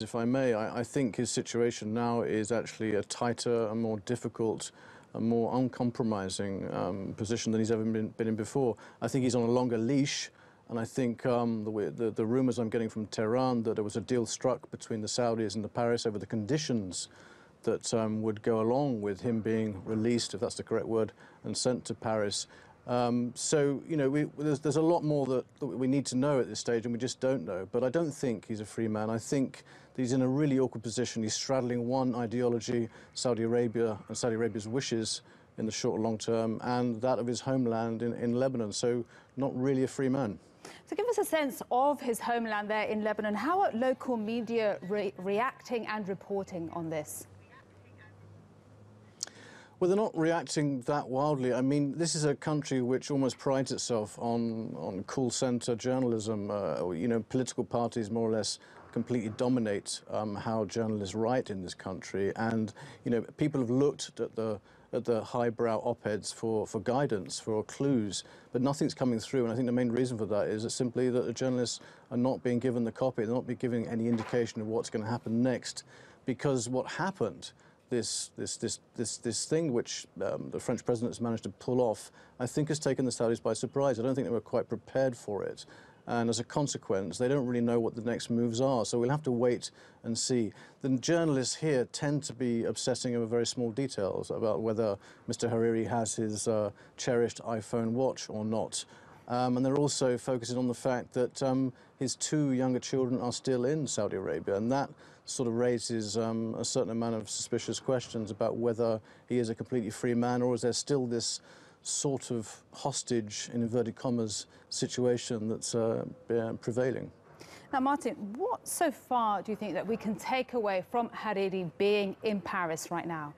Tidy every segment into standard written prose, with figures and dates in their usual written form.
If I may, I think his situation now is actually a tighter, a more difficult, a more uncompromising position than he's ever been in before. I think he's on a longer leash, and I think the rumours I'm getting from Tehran that there was a deal struck between the Saudis and the Paris over the conditions that would go along with him being released, if that's the correct word, and sent to Paris. So, you know, there's a lot more that we need to know at this stage, and we just don't know. But I don't think he's a free man. I think that he's in a really awkward position. He's straddling one ideology, Saudi Arabia and Saudi Arabia's wishes in the short and long term, and that of his homeland in Lebanon. So not really a free man. So give us a sense of his homeland there in Lebanon. How are local media reacting and reporting on this? Well, they're not reacting that wildly. I mean, this is a country which almost prides itself on call centre journalism. You know, political parties more or less completely dominate how journalists write in this country. And, you know, people have looked at the highbrow op-eds for guidance, for clues, but nothing's coming through. And I think the main reason for that is that simply that the journalists are not being given the copy. They're not being given any indication of what's going to happen next, because what happened, this thing which the French president has managed to pull off, I think has taken the Saudis by surprise. I don't think they were quite prepared for it. And as a consequence, they don't really know what the next moves are. So we'll have to wait and see. The journalists here tend to be obsessing over very small details about whether Mr. Hariri has his cherished iPhone watch or not. And they're also focusing on the fact that his two younger children are still in Saudi Arabia, and that sort of raises a certain amount of suspicious questions about whether he is a completely free man, or is there still this sort of hostage, in inverted commas, situation that's prevailing. Now, Martin, what so far do you think that we can take away from Hariri being in Paris right now?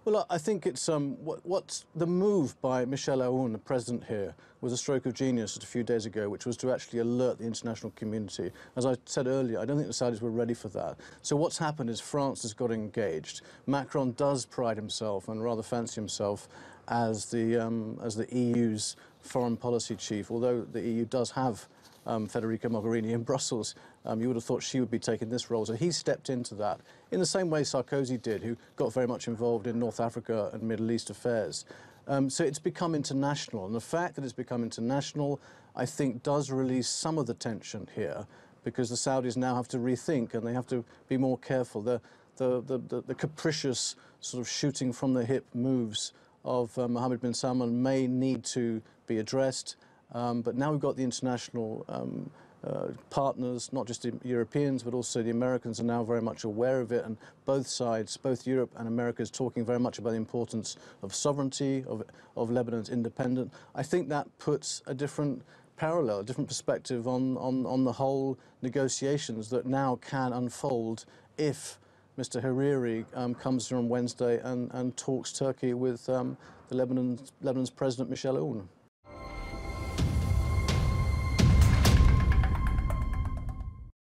Well, I think it's what's the move by Michel Aoun, the president here, was a stroke of genius just a few days ago, which was to actually alert the international community. As I said earlier, I don't think the Saudis were ready for that. So what's happened is France has got engaged. Macron does pride himself and rather fancy himself as the EU's foreign policy chief, although the EU does have Federica Mogherini in Brussels. You would have thought she would be taking this role. So he stepped into that in the same way Sarkozy did, who got very much involved in North Africa and Middle East affairs. So it's become international. And the fact that it's become international, I think, does release some of the tension here, because the Saudis now have to rethink and they have to be more careful. The capricious sort of shooting from the hip moves of Mohammed bin Salman may need to be addressed. But now we've got the international partners, not just the Europeans, but also the Americans are now very much aware of it. And both sides, both Europe and America, is talking very much about the importance of sovereignty, of Lebanon's independence. I think that puts a different parallel, a different perspective on the whole negotiations that now can unfold if Mr. Hariri comes here on Wednesday and talks Turkey with the Lebanon's President Michel Aoun.